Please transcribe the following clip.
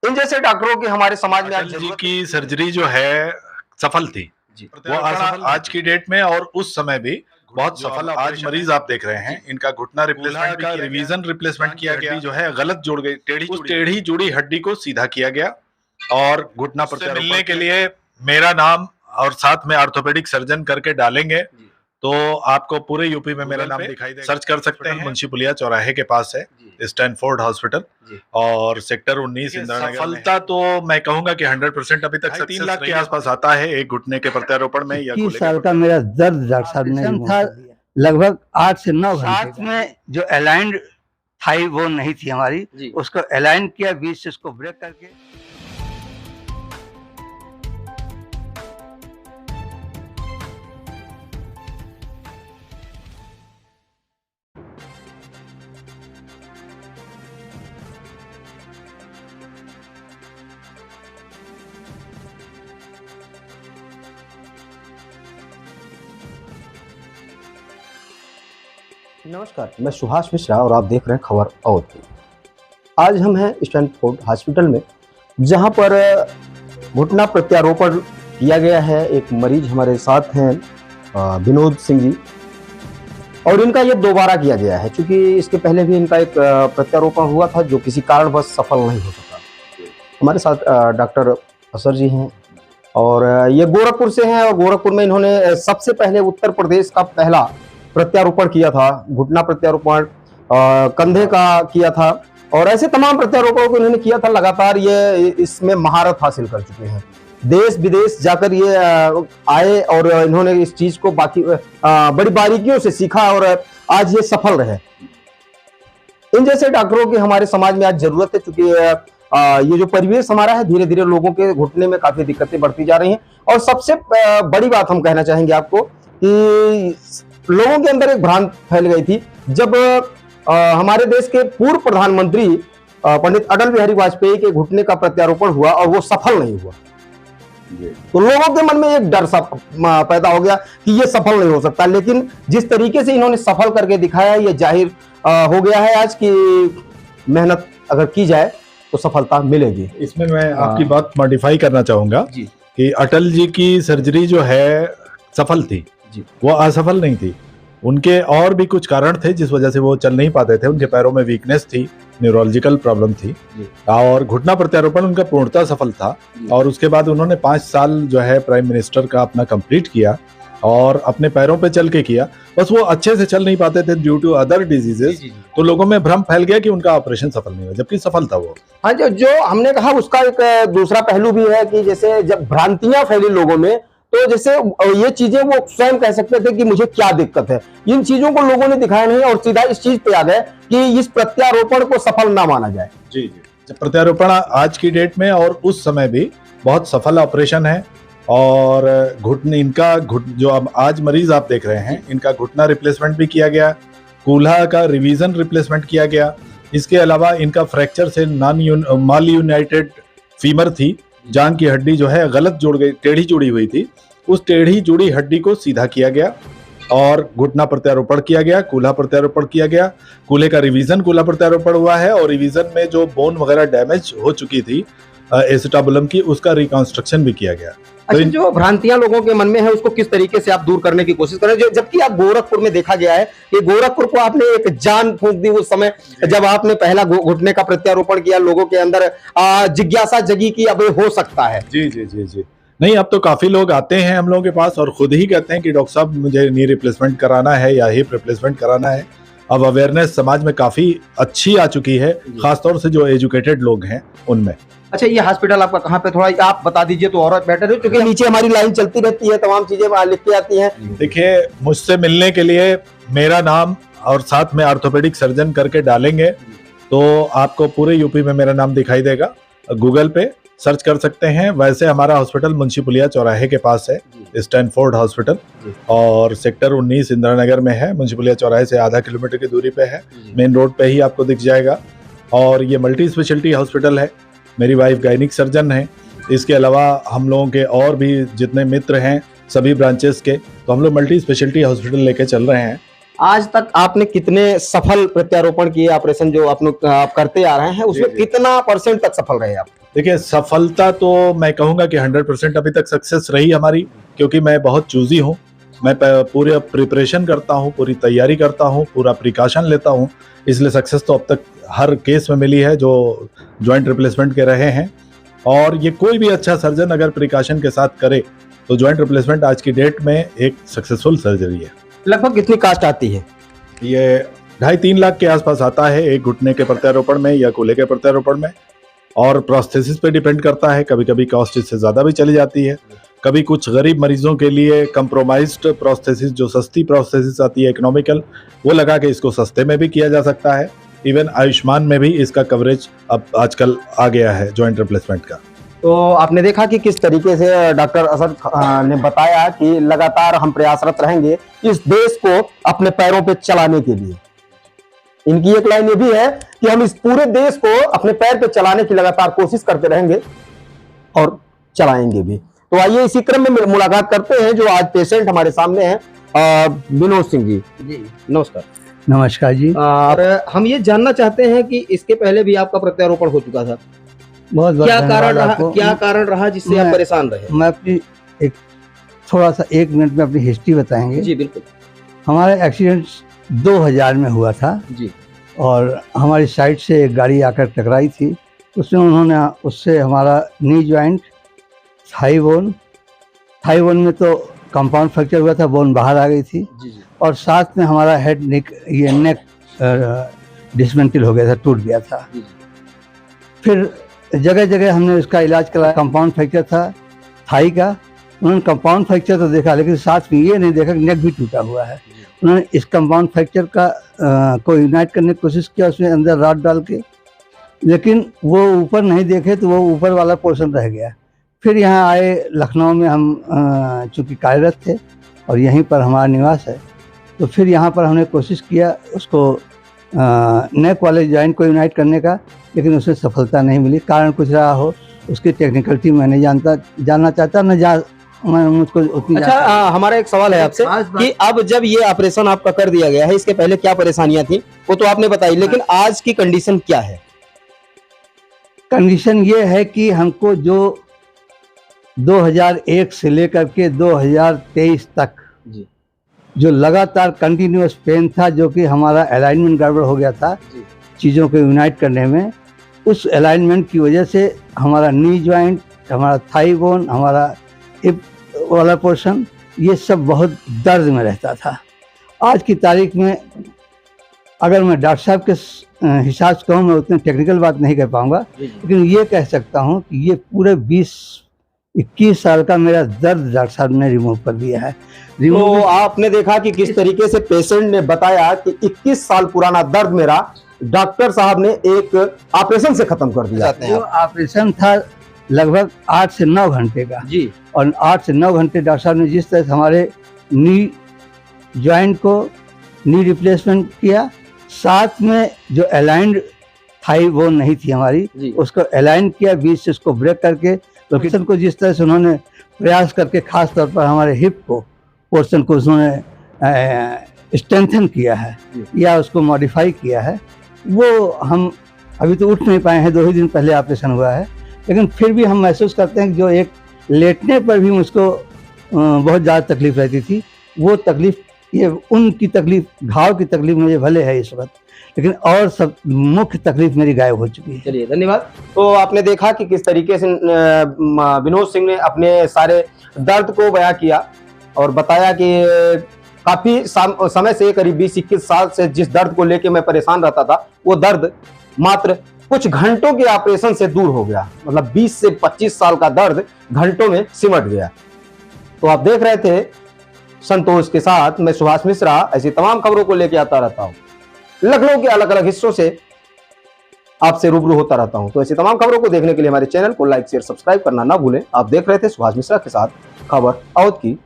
इन जैसे डॉक्टरों की हमारे समाज में आज अटल जी की सर्जरी जो है सफल थी वो आज की डेट में, और उस समय भी बहुत सफल। आज मरीज आप देख रहे हैं, इनका घुटना रिप्लेसमेंट का रिवीजन रिप्लेसमेंट किया गया, जो है गलत जोड़ गई, उस टेढ़ी जुड़ी हड्डी को सीधा किया गया और घुटना प्रत्यारोपण मिलने के लिए मेरा नाम और साथ में ऑर्थोपेडिक सर्जन करके डालेंगे तो आपको पूरे यूपी में मेरा नाम दिखाई देगा। सर्च कर सकते हैं, मुंशी पुलिया चौराहे के पास है स्टैनफोर्ड हॉस्पिटल और सेक्टर 19 इंदिरा नगर। सफलता तो मैं कहूंगा कि 100% अभी तक 3 लाख के आसपास आता है एक घुटने के प्रत्यारोपण में। 21 साल का मेरा दर्द डॉक्टर साहब ने था, लगभग 8 से 9 घंटे। साथ में जो अलाइंड थाई वो नहीं थी हमारी, उसको अलाइन किया, बीच से उसको ब्रेक करके। नमस्कार, मैं सुहास मिश्रा और आप देख रहे हैं खबर अवध। आज हम हैं स्टैनफोर्ड हॉस्पिटल में, जहां पर घुटना प्रत्यारोपण किया गया है। एक मरीज हमारे साथ हैं विनोद सिंह जी, और इनका ये दोबारा किया गया है, क्योंकि इसके पहले भी इनका एक प्रत्यारोपण हुआ था जो किसी कारणवश सफल नहीं हो सका। हमारे साथ डॉक्टर असर जी हैं और ये गोरखपुर से हैं, और गोरखपुर में इन्होंने सबसे पहले उत्तर प्रदेश का पहला प्रत्यारोपण किया था, घुटना प्रत्यारोपण, कंधे का किया था, और ऐसे तमाम प्रत्यारोपणों को इन्होंने किया था। लगातार ये इसमें महारत हासिल कर चुके हैं, देश विदेश जाकर ये आए और इन्होंने इस चीज को बाकी बड़ी बारीकियों से सीखा और आज ये सफल रहे। इन जैसे डॉक्टरों की हमारे समाज में आज जरूरत है, क्योंकि ये जो परिवेश हमारा है, धीरे धीरे लोगों के घुटने में काफी दिक्कतें बढ़ती जा रही हैं। और सबसे बड़ी बात हम कहना चाहेंगे आपको कि लोगों के अंदर एक भ्रांत फैल गई थी जब हमारे देश के पूर्व प्रधानमंत्री पंडित अटल बिहारी वाजपेयी के घुटने का प्रत्यारोपण हुआ और वो सफल नहीं हुआ, तो लोगों के मन में एक डर सा पैदा हो गया कि ये सफल नहीं हो सकता। लेकिन जिस तरीके से इन्होंने सफल करके दिखाया, ये जाहिर हो गया है आज कि मेहनत अगर की जाए तो सफलता मिलेगी। इसमें मैं आपकी बात मॉडिफाई करना चाहूंगा कि अटल जी की सर्जरी जो है सफल थी, वो असफल नहीं थी। उनके और भी कुछ कारण थे जिस वजह से वो चल नहीं पाते थे। उनके पैरों में वीकनेस थी, न्यूरोलॉजिकल प्रॉब्लम थी, और घुटना प्रत्यारोपण उनका पूर्णतः सफल था। और उसके बाद उन्होंने 5 साल जो है प्राइम मिनिस्टर का अपना कंप्लीट किया और अपने पैरों पे चल के किया। बस वो अच्छे से चल नहीं पाते थे ड्यू टू अदर डिजीजेस, तो लोगों में भ्रम फैल गया कि उनका ऑपरेशन सफल नहीं हुआ, जबकि सफल था वो। हाँ, जो हमने कहा उसका एक दूसरा पहलू भी है कि जैसे जब भ्रांतियां फैली लोगों में, तो जैसे ये चीजें वो स्वयं कह सकते थे कि मुझे क्या दिक्कत है, इन चीजों को लोगों ने दिखाया नहीं और सीधा इस चीज पे आ गए कि इस प्रत्यारोपण को सफल ना माना जाए। जी, प्रत्यारोपण आज की डेट में और उस समय भी बहुत सफल ऑपरेशन है। और घुटने जो अब आज मरीज आप देख रहे हैं, इनका घुटना रिप्लेसमेंट भी किया गया, कूल्हा का रिवीजन रिप्लेसमेंट किया गया। इसके अलावा इनका फ्रैक्चर से माल यूनाइटेड फीमर थी, जांग की हड्डी जो है गलत जुड़ गई, टेढ़ी जुड़ी हुई थी, उस टेढ़ी जुड़ी हड्डी को सीधा किया गया और घुटना प्रत्यारोपण किया गया, कूल्हा प्रत्यारोपण किया गया। कूल्हे का रिवीजन कूल्हा प्रत्यारोपण हुआ है, और रिवीजन में जो बोन वगैरह डैमेज हो चुकी थी एसिटाबुलम की, उसका रिकंस्ट्रक्शन भी किया गया। अच्छा, जो भ्रांतियां लोगों के मन में है उसको किस तरीके से आप दूर करने की कोशिश करें, जबकि आप गोरखपुर में देखा गया है कि गोरखपुर को आपने एक जान फूंक दी उस समय जब आपने पहला घुटने का प्रत्यारोपण किया। लोगों के अंदर जिज्ञासा जगी कि अब हो सकता है। जी जी जी जी नहीं, अब तो काफी लोग आते हैं हम लोगों के पास और खुद ही कहते हैं कि डॉक्टर साहब मुझे नी रिप्लेसमेंट कराना है या हिप रिप्लेसमेंट कराना है। अब अवेयरनेस समाज में काफी अच्छी आ चुकी है, खासतौर से जो एजुकेटेड लोग हैं उनमें। अच्छा, ये हॉस्पिटल आपका कहाँ पे, थोड़ा आप बता दीजिए तो और बेटर है, क्योंकि नीचे हमारी लाइन चलती रहती है, तमाम चीजें लिख के आती हैं। देखिए, मुझसे मिलने के लिए मेरा नाम और साथ में ऑर्थोपेडिक सर्जन करके डालेंगे तो आपको पूरे यूपी में मेरा नाम दिखाई देगा। गूगल पे सर्च कर सकते हैं। वैसे हमारा हॉस्पिटल मुंशी पुलिया चौराहे के पास है, स्टैनफोर्ड हॉस्पिटल, और सेक्टर 19 इंदिरा नगर में है। मुंशी पुलिया चौराहे से आधा किलोमीटर की दूरी पे है, मेन रोड पे ही आपको दिख जाएगा। और ये मल्टी स्पेशलिटी हॉस्पिटल है, मेरी वाइफ गायनिक सर्जन है। इसके अलावा हम लोगों के और भी जितने मित्र हैं सभी ब्रांचेस के, तो हम लोग मल्टी स्पेशलिटी हॉस्पिटल लेके चल रहे हैं। आज तक आपने कितने सफल प्रत्यारोपण किए, ऑपरेशन जो आप करते आ रहे हैं उसमें जी, जी। कितना % तक सफल रहे आप? देखिए, सफलता तो मैं कहूँगा कि 100% अभी तक सक्सेस रही हमारी, क्योंकि मैं बहुत चूज़ी हूँ। मैं पूरे प्रिपरेशन करता हूँ, पूरी तैयारी करता हूँ, पूरा प्रिकॉशन लेता हूँ, इसलिए सक्सेस तो अब तक हर केस में मिली है जो जॉइंट रिप्लेसमेंट के रहे हैं। और ये कोई भी अच्छा सर्जन अगर प्रिकॉशन के साथ करे तो जॉइंट रिप्लेसमेंट आज की डेट में एक सक्सेसफुल सर्जरी है। लगभग कितनी कास्ट आती है? ये 2.5-3 लाख के आसपास आता है एक घुटने के प्रत्यारोपण में या कूल्हे के प्रत्यारोपण में, और प्रोस्थेसिस पे डिपेंड करता है। कभी कभी कॉस्ट इससे ज़्यादा भी चली जाती है। कभी कुछ गरीब मरीजों के लिए कंप्रोमाइज्ड प्रोस्थेसिस, जो सस्ती प्रोस्थेसिस आती है इकोनॉमिकल, वो लगा के इसको सस्ते में भी किया जा सकता है। इवन आयुष्मान में भी इसका कवरेज अब आजकल आ गया है जॉइंट रिप्लेसमेंट का। तो आपने देखा कि किस तरीके से डॉक्टर असद ने बताया कि लगातार हम प्रयासरत रहेंगे इस देश को अपने पैरों पे चलाने के लिए। इनकी एक लाइन ये भी है कि हम इस पूरे देश को अपने पैर पे चलाने की लगातार कोशिश करते रहेंगे और चलाएंगे भी। तो आइए इसी क्रम में मुलाकात करते हैं जो आज पेशेंट हमारे सामने हैं, विनोद सिंह जी। नमस्कार। नमस्कार जी। और हम ये जानना चाहते हैं कि इसके पहले भी आपका प्रत्यारोपण हो चुका था, बहुत बहुत क्या कारण धन्यवाद रहा, आपको। क्या कारण रहा जिससे आप परेशान रहे? मैं अपनी एक थोड़ा सा 1 मिनट में अपनी हिस्ट्री बताएंगे। जी बिल्कुल। हमारा एक्सीडेंट 2000 में हुआ था जी और हमारी साइड से एक गाड़ी आकर टकराई थी। उससे हमारा नी जॉइंट, थाई बोन में तो कंपाउंड फ्रैक्चर हुआ था, बोन बाहर आ गई थी, जी जी। और साथ में हमारा नेक डिसमेंटल हो गया था, टूट गया था। जी, जी। फिर जगह जगह हमने उसका इलाज कराया। कंपाउंड फ्रैक्चर था थाई का, उन्होंने कंपाउंड फ्रैक्चर तो देखा, लेकिन साथ में ये नहीं देखा कि नेक भी टूटा हुआ है। उन्होंने इस कंपाउंड फ्रैक्चर का को यूनाइट करने की कोशिश किया, उसमें अंदर रॉड डाल के, लेकिन वो ऊपर नहीं देखे तो वो ऊपर वाला पोर्शन रह गया। फिर यहाँ आए लखनऊ में, हम चूँकि कार्यरत थे और यहीं पर हमारा निवास है, तो फिर यहाँ पर हमने कोशिश किया उसको नेक वाले जॉइंट को यूनाइट करने का, लेकिन उसमें सफलता नहीं मिली। कारण कुछ रहा हो, उसकी टेक्निकलिटी मैं नहीं जानना चाहता, मैं मुझको उतनी अच्छा, हमारा एक सवाल है आपसे कि अब जब ये ऑपरेशन आपका कर दिया गया है, इसके पहले क्या परेशानियां थी वो तो आपने बताई, लेकिन आज की कंडीशन क्या है? कंडीशन ये है कि हमको जो 2001 से लेकर के 2023 तक जी जो लगातार कंटिन्यूअस पेन था, जो कि हमारा अलाइनमेंट गड़बड़ हो गया था चीज़ों को यूनाइट करने में, उस अलाइनमेंट की वजह से हमारा नी जॉइंट, हमारा थाई बोन, हमारा हिप वाला पोर्शन, ये सब बहुत दर्द में रहता था। आज की तारीख में अगर मैं डॉक्टर साहब के हिसाब से कहूँ, मैं उतनी टेक्निकल बात नहीं कह पाऊँगा, लेकिन ये कह सकता हूँ कि ये पूरे 20-21 साल का मेरा दर्द डॉक्टर साहब ने रिमूव कर दिया है। तो आपने देखा कि किस तरीके से पेशेंट ने बताया कि 21 साल पुराना दर्द मेरा डॉक्टर साहब ने एक ऑपरेशन से खत्म कर दिया। जो ऑपरेशन था लगभग 8 से 9 घंटे का जी, और 8 से 9 घंटे डॉक्टर साहब ने जिस तरह से हमारे नी जॉइंट को नी रिप्लेसमेंट किया, साथ में जो अलाइंड थाई बोन नहीं थी हमारी, उसको अलाइन किया, बीच से उसको ब्रेक करके लोकेशन को जिस तरह से उन्होंने प्रयास करके, खास तौर पर हमारे हिप को पोर्शन को उन्होंने स्ट्रेंथन किया है या उसको मॉडिफाई किया है, वो हम अभी तो उठ नहीं पाए हैं, 2 ही दिन पहले ऑपरेशन हुआ है, लेकिन फिर भी हम महसूस करते हैं कि जो एक लेटने पर भी मुझको बहुत ज़्यादा तकलीफ रहती थी, वो तकलीफ, ये उनकी तकलीफ, घाव की तकलीफ मुझे भले है इस वक्त, लेकिन और सब मुख्य तकलीफ मेरी गायब हो चुकी है। चलिए धन्यवाद। तो आपने देखा कि किस तरीके से विनोद सिंह ने अपने सारे दर्द को बयां किया और बताया कि काफी समय से, करीब 20-21 साल से जिस दर्द को लेके मैं परेशान रहता था, वो दर्द मात्र कुछ घंटों के ऑपरेशन से दूर हो गया। मतलब 20 से 25 साल का दर्द घंटों में सिमट गया। तो आप देख रहे थे संतोष के साथ मैं सुभाष मिश्रा, ऐसी तमाम खबरों को लेके आता रहता हूं, लखनऊ के अलग अलग हिस्सों से आपसे रूबरू होता रहता हूं। तो ऐसी तमाम खबरों को देखने के लिए हमारे चैनल को लाइक, शेयर, सब्सक्राइब करना ना भूलें। आप देख रहे थे सुभाष मिश्रा के साथ खबर औध की।